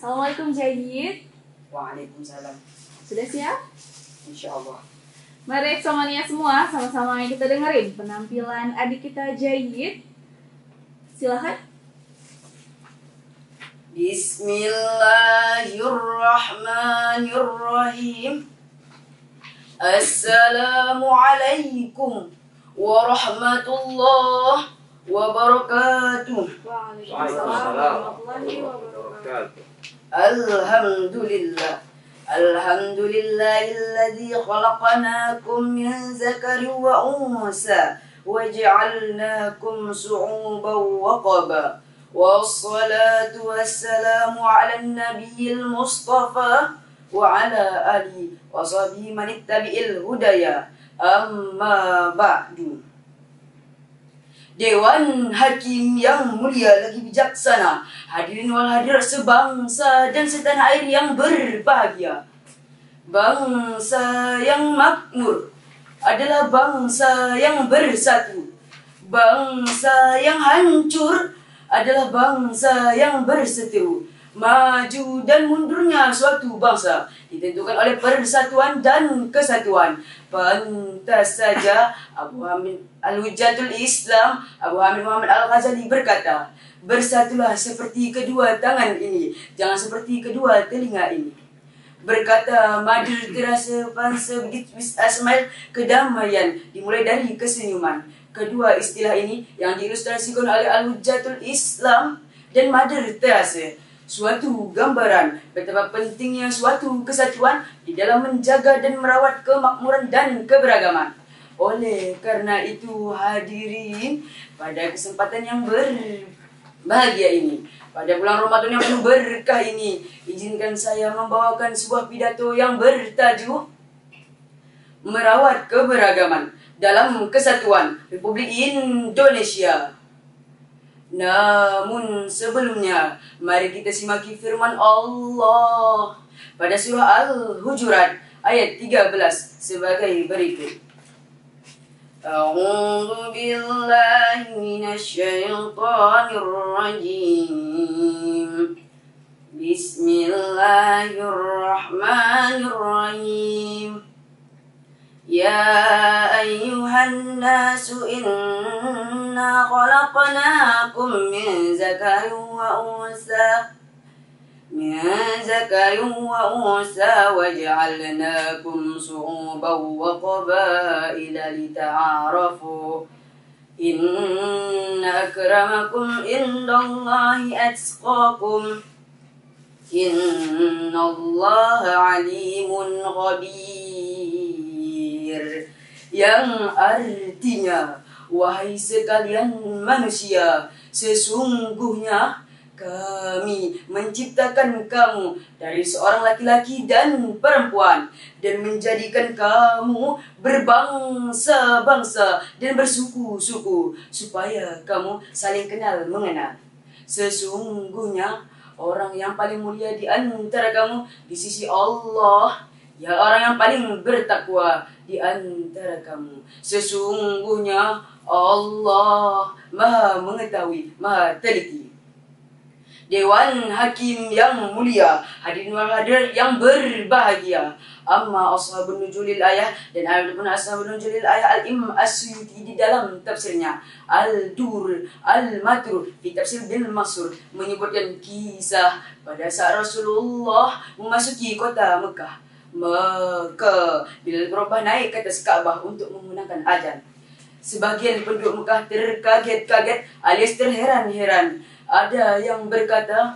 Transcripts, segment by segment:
Assalamualaikum Jayid. Waalaikumsalam. Sudah siap? Insyaallah. Mari Eksomania semua sama-sama kita dengerin penampilan adik kita Jayid. Silahkan. Bismillahirrahmanirrahim. Assalamualaikum warahmatullahi wabarakatuh. Waalaikumsalam warahmatullahi wabarakatuh. Alhamdulillahilladzi khalaqnakum min zakarin wa unsa waja'alnakum shu'uban wa qaba. Wassalatu wassalamu ala nabiyil mustafa wa ala alihi wa sahbihi man ittabi'il hudaya. Amma ba'du. Dewan Hakim yang mulia lagi bijaksana, hadirin wal hadirat sebangsa dan setanah air yang berbahagia. Bangsa yang makmur adalah bangsa yang bersatu. Bangsa yang hancur adalah bangsa yang berseteru. Maju dan mundurnya suatu bangsa ditentukan oleh persatuan dan kesatuan. Pantas saja Abu Hamid Al-Hujjatul Islam, Abu Hamid Muhammad Al-Ghazali berkata, bersatulah seperti kedua tangan ini, jangan seperti kedua telinga ini. Berkata Madir terasa pansa begitu asmail kedamaian dimulai dari kesenyuman. Kedua istilah ini yang diilustrasikan oleh Al-Hujjatul Islam dan Madir terasa suatu gambaran betapa pentingnya suatu kesatuan di dalam menjaga dan merawat kemakmuran dan keberagaman. Oleh karena itu hadirin, pada kesempatan yang berbahagia ini, pada bulan Ramadan yang penuh berkah ini, izinkan saya membawakan sebuah pidato yang bertajuk Merawat Keberagaman dalam Kesatuan Republik Indonesia. Namun sebelumnya, mari kita simaki firman Allah pada surah Al-Hujurat ayat 13 sebagai berikut. A'udzu billahi minasyaitonir rajim. Bismillahirrahmanirrahim. Ya ayyuhan nasu inna khalaqnakum min zakarin wa unsa waja'alnakum shu'uban wa qabaila lita'arafu. Inna akramakum indallahi atqakum. Innallaha alimun khabir. Yang artinya, wahai sekalian manusia, sesungguhnya kami menciptakan kamu dari seorang laki-laki dan perempuan dan menjadikan kamu berbangsa-bangsa dan bersuku-suku supaya kamu saling kenal mengenal. Sesungguhnya orang yang paling mulia di antara kamu di sisi Allah ya orang yang paling bertakwa di antara kamu. Sesungguhnya Allah Maha mengetahui, Maha teliti. Dewan Hakim yang mulia, hadirin wal hadirat yang berbahagia. Amma ashabun nuzulil ayah, dan adapun ashabun nuzulil ayah Al-Imam As-Suyuti di dalam tafsirnya Al-Dur Al-Matur di tafsir Bil Mansur menyebutkan kisah pada saat Rasulullah memasuki kota Mekah. Maka Bilal bin Rabah naik ke atas Ka'bah untuk menggunakan azan. Sebagian penduduk Mekah terkaget-kaget alias terheran-heran. Ada yang berkata,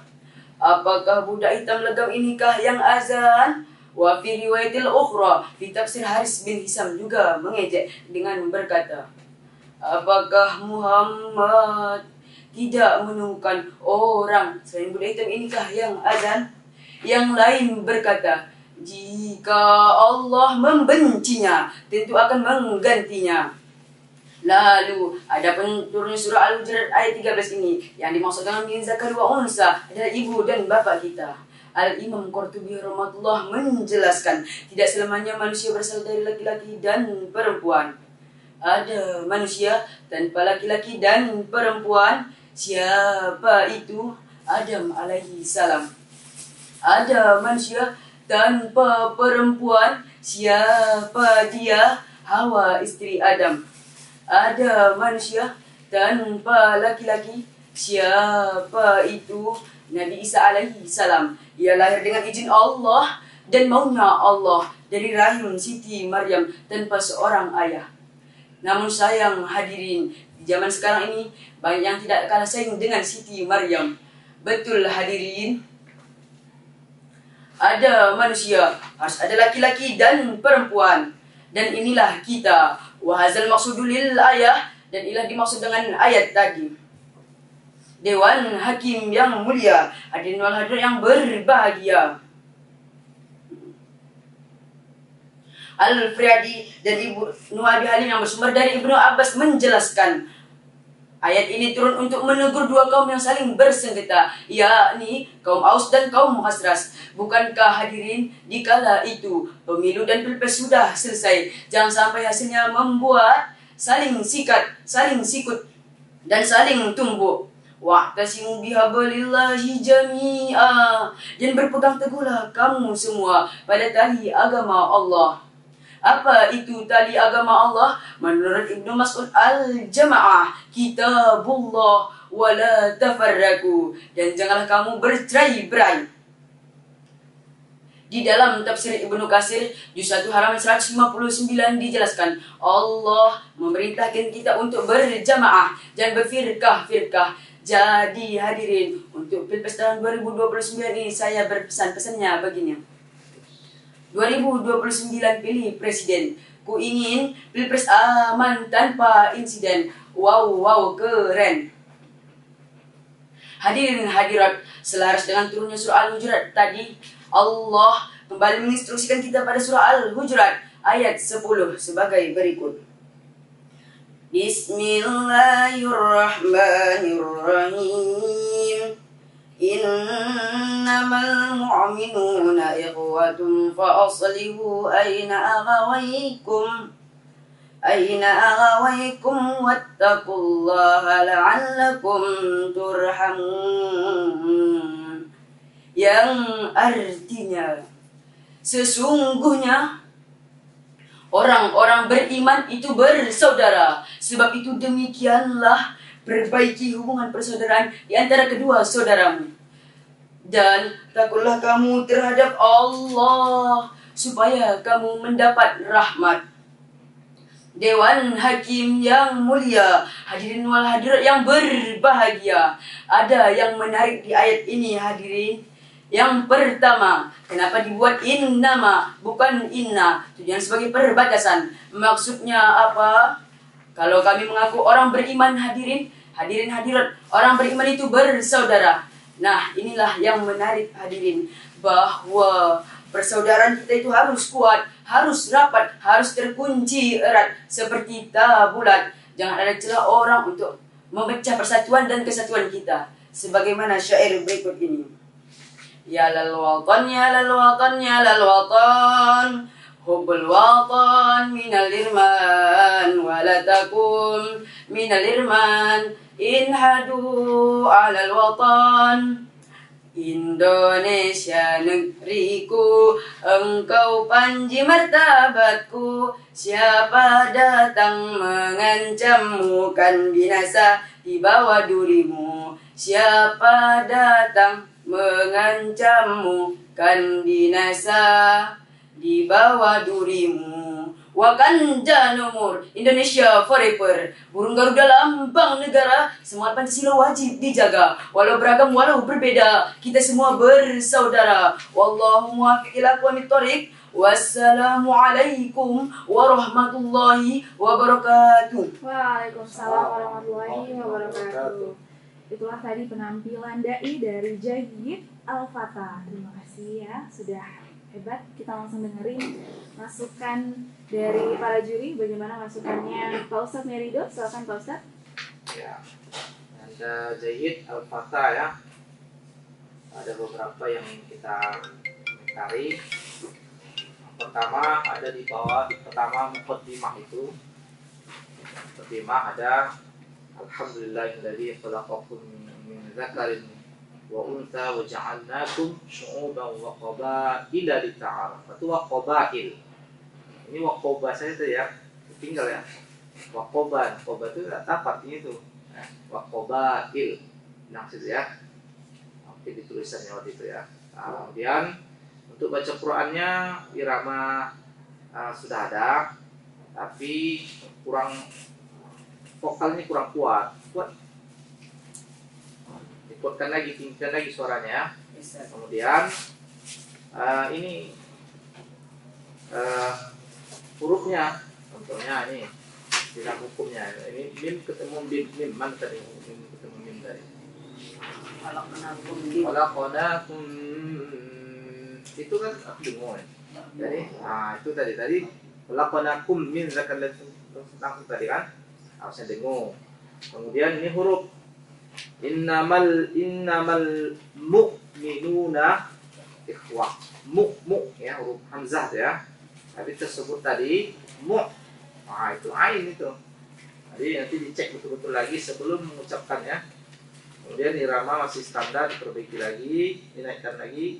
apakah budak hitam legam inikah yang azan? Wa fi riwayatil ukhra fi tafsir Haris bin Hisam juga mengejek dengan berkata, apakah Muhammad tidak menemukan orang selain budak hitam inikah yang azan? Yang lain berkata, jika Allah membencinya, tentu akan menggantinya. Lalu ada turunnya surah Al-Hujurat ayat 13 ini yang dimaksudkan min zakar wa unsa adalah ibu dan bapak kita. Al-Imam Qurtubi rahmatullah menjelaskan tidak selamanya manusia berasal dari laki-laki dan perempuan. Ada manusia tanpa laki-laki dan perempuan. Siapa itu? Adam alaihi salam. Ada manusia tanpa perempuan, siapa dia? Hawa istri Adam. Ada manusia tanpa laki-laki, siapa itu? Nabi Isa alaihi salam. Ia lahir dengan izin Allah dan maunya Allah dari rahim Siti Maryam tanpa seorang ayah. Namun sayang hadirin, di zaman sekarang ini banyak yang tidak kalah sayang dengan Siti Maryam. Betul hadirin. Ada manusia, harus ada laki-laki dan perempuan. Dan inilah kita. Wahazal maksudul lil ayah. Dan inilah dimaksud dengan ayat tadi. Dewan Hakim yang mulia, hadirin wal hadirat yang berbahagia. Al-Friyadi dan Ibu Nuhabi Halim yang bersumber dari Ibnu Abbas menjelaskan, ayat ini turun untuk menegur dua kaum yang saling bersengketa, yakni kaum Aus dan kaum Khazraj. Bukankah hadirin, dikala itu pemilu dan pilpres sudah selesai, jangan sampai hasilnya membuat saling sikat, saling sikut, dan saling tumbuk. Wa'tasimu bihablillahi jami'a, dan berpegang teguhlah kamu semua pada tali agama Allah. Apa itu tali agama Allah? Menurut Ibnu Mas'ud, al-jama'ah kitabullah wala tafarraku, dan janganlah kamu bercerai-berai. Di dalam tafsir Ibnu Katsir juz 1 halaman 159 dijelaskan, Allah memerintahkan kita untuk berjamaah dan berfirqah-firqah. Jadi hadirin, untuk Pilpres tahun 2029 ini saya berpesan-pesannya begini. 2029 pilih presiden. Ku ingin Pilpres aman tanpa insiden. Wow, keren. Hadirin hadirat, selaras dengan turunnya surah Al-Hujurat tadi, Allah kembali menginstruksikan kita pada surah Al-Hujurat ayat 10 sebagai berikut. Bismillahirrahmanirrahim. Innamal mu'minuna ikhwatun fa aslihu aina aghawaykum wattaqullaha la'allakum turhamun. Yang artinya, sesungguhnya orang-orang beriman itu bersaudara. Sebab itu demikianlah perbaiki hubungan persaudaraan di antara kedua saudaramu. Dan takutlah kamu terhadap Allah supaya kamu mendapat rahmat. Dewan Hakim yang mulia, hadirin wal hadirat yang berbahagia. Ada yang menarik di ayat ini hadirin. Yang pertama, kenapa dibuat innama bukan inna? Tujuan sebagai perbatasan. Maksudnya apa? Kalau kami mengaku orang beriman hadirin hadirat, orang beriman itu bersaudara. Nah, inilah yang menarik hadirin, bahwa persaudaraan kita itu harus kuat, harus rapat, harus terkunci erat seperti tabulat. Jangan ada celah orang untuk memecah persatuan dan kesatuan kita. Sebagaimana syair berikut ini. Ya lal watan, ya lal watan, ya lal watan, hubbul watan minal irman, wala takum minal irman, inhadu alal watan. Indonesia negeriku, engkau panji martabatku, siapa datang mengancammu kan binasa di bawah durimu. Siapa datang mengancammu kan binasa di bawah durimu. Wakanda nomor Indonesia forever. Burung Garuda lambang negara. Semangat Pancasila wajib dijaga. Walau beragam, walau berbeda, kita semua bersaudara. Wallahu muwaffiq ila aqwamit thoriq. Wassalamualaikum warahmatullahi wabarakatuh. Waalaikumsalam warahmatullahi wabarakatuh. Itulah tadi penampilan dai dari Jayyid Al-Fatah. Terima kasih ya, sudah hebat. Kita langsung dengerin masukan dari para juri. Bagaimana masukannya Pak Ustadz Merido? Silakan Pak Ustadz. Ya, ada Jayyid Al-Fatah ya. Ada beberapa yang kita komentari. Pertama ada di bawah, pertama muqaddimah itu. Muqaddimah ada Alhamdulillahilladzi khalaqakum min dzakarin wa untha wa ja'alnakum syu'uban wa qabaila lita'arafu. Itu wa qabail. Ini wa qaba saya itu ya. Tinggal ya. Wa qaban. Qaba itu apa artinya itu? Wa qabail. Nah, situ ya. Oke, ditulisannya waktu itu ya. Nah, kemudian untuk baca Qur'annya irama sudah ada, tapi kurang, vokalnya kurang kuat. Dikuatkan lagi, tinggikan lagi suaranya. Kemudian ini hurufnya, contohnya ini tidak hukumnya. Ini mim ketemu mim mana tadi? Mim ketemu mim tadi. Khalaqnakum itu kan aku dengar. Jadi, itu tadi khalaqnakum min zakarin langsung tadi kan harusnya dengar. Kemudian ini huruf innamal mu'minuna ikhwah. Ya, huruf hamzah ya. Tapi tersebut tadi itu ain itu. Jadi nanti dicek betul-betul lagi sebelum mengucapkannya. Kemudian irama masih standar, diperbaiki lagi, dinaikkan lagi.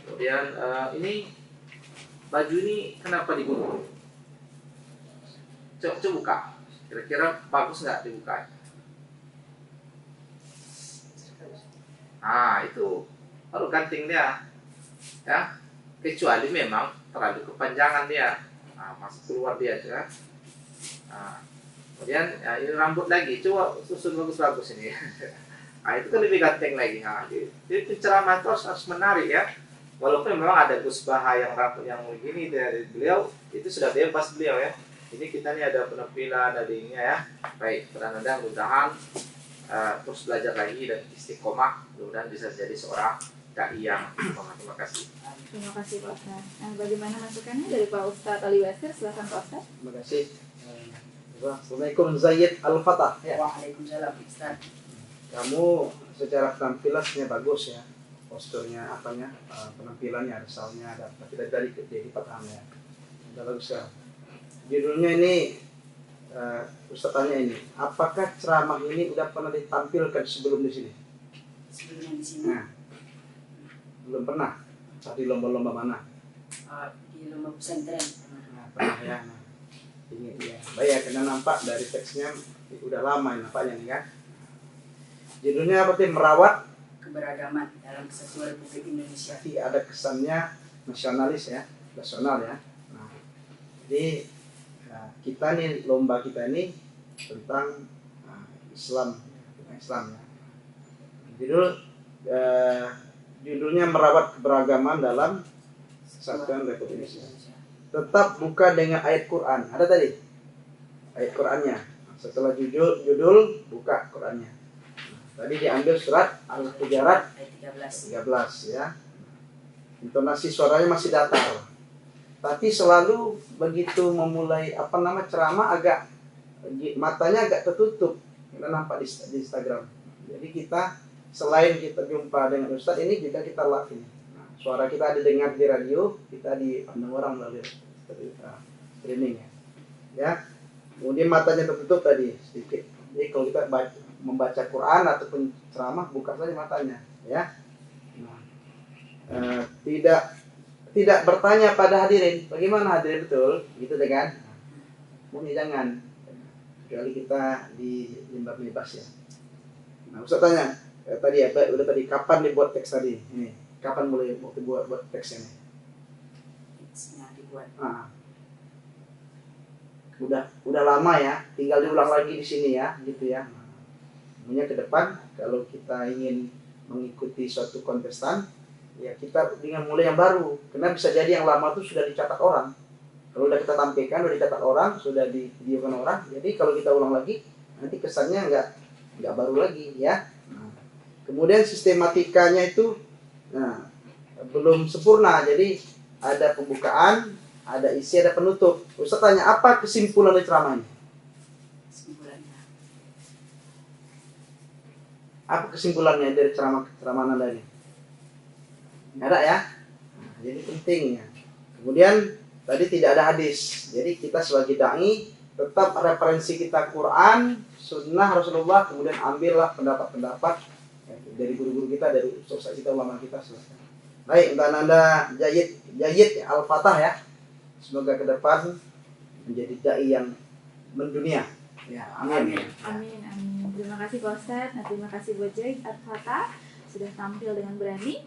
Kemudian ini baju ini kenapa digunting? Coba buka. Kira-kira bagus nggak dibuka? Itu baru ganting dia, ya. Kecuali memang terlalu kepanjangan dia, masuk keluar dia ya. Kemudian ini rambut lagi, coba susun bagus-bagus ini. Itu kan lebih ganteng lagi. Jadi penceramah itu harus menarik ya. Walaupun memang ada Gus Baha yang rambut yang begini dari beliau, itu sudah bebas beliau ya. Ini kita nih ada penampilan, ada ininya ya. Baik, mudah-mudahan terus belajar lagi dan istiqomah, mudah-mudahan bisa jadi seorang dai yang terima kasih. Terima kasih Pak Ustaz. Nah, bagaimana masukannya dari Pak Ustaz Ali Basir? Silakan Pak Ustaz. Terima kasih. Assalamualaikum Zaid Al-Fatah. Waalaikumsalam Ustaz. Kamu secara penampilannya bagus ya, posturnya penampilannya, asalnya ada, tapi dari jadi paham ya, udah bagus ya. Judulnya ini Ustaz tanya ini, apakah ceramah ini udah pernah ditampilkan sebelum di sini? Sebelumnya di sini? Nah, belum pernah. Di lomba-lomba mana? Di lomba pesantren. Nah, pernah ya. Nah, ini ya, baik karena nampak dari teksnya udah lama nampaknya nih kan. Judulnya apa sih? Merawat Keberagaman dalam Kesatuan Republik Indonesia. Tapi ada kesannya nasionalis ya, nasional ya. Nah, jadi kita nih, lomba kita ini tentang Islam ya. Judulnya merawat keberagaman dalam Kesatuan Republik Indonesia. Tetap buka dengan ayat Quran. Ada tadi ayat Qurannya. Setelah judul buka Qurannya. Tadi diambil surat Al-Hujurat ayat 13 ya. Intonasi suaranya masih datar. Tapi selalu begitu memulai ceramah agak matanya agak tertutup. Kita nampak di Instagram. Jadi kita selain kita jumpa dengan Ustadz ini juga kita live ini. Nah, suara kita didengar di radio, kita dipandang orang melalui streaming ya. Kemudian matanya tertutup tadi sedikit. Jadi kalau kita membaca Quran ataupun ceramah, buka saja matanya ya. Nah, tidak bertanya pada hadirin bagaimana hadirin betul gitu kan. Mungkin jangan, kecuali kita di mimbar bebas ya. Nah, Ustaz tanya tadi kapan dibuat teks tadi ini, kapan mulai buat teks ini? Teksnya dibuat. Udah lama ya, tinggal diulang lagi di sini ya gitu ya. Kemudian ke depan kalau kita ingin mengikuti suatu kontestan, ya kita dengan mulai yang baru. Karena bisa jadi yang lama itu sudah dicatat orang. Kalau sudah kita tampilkan, sudah dicatat orang, sudah divideokan orang. Jadi kalau kita ulang lagi, nanti kesannya nggak baru lagi ya. Kemudian sistematikanya itu belum sempurna. Jadi ada pembukaan, ada isi, ada penutup. Ustaz tanya, apa kesimpulan dari ceramah ini? Apa kesimpulannya dari ceramah Anda ini? Ada ya? Nah, jadi penting ya. Kemudian tadi tidak ada hadis. Jadi kita sebagai dai tetap referensi kita Quran, Sunnah Rasulullah. Kemudian ambillah pendapat-pendapat Dari guru-guru kita, dari ustaz kita, ulama kita, silakan. Baik, untuk Anda Jayid Al-Fatah ya. Semoga ke depan menjadi dai yang mendunia. Ya, amin. Amin, amin. Terima kasih Pak Ustadz. Nah, terima kasih buat Jahid Al-Fatah sudah tampil dengan berani.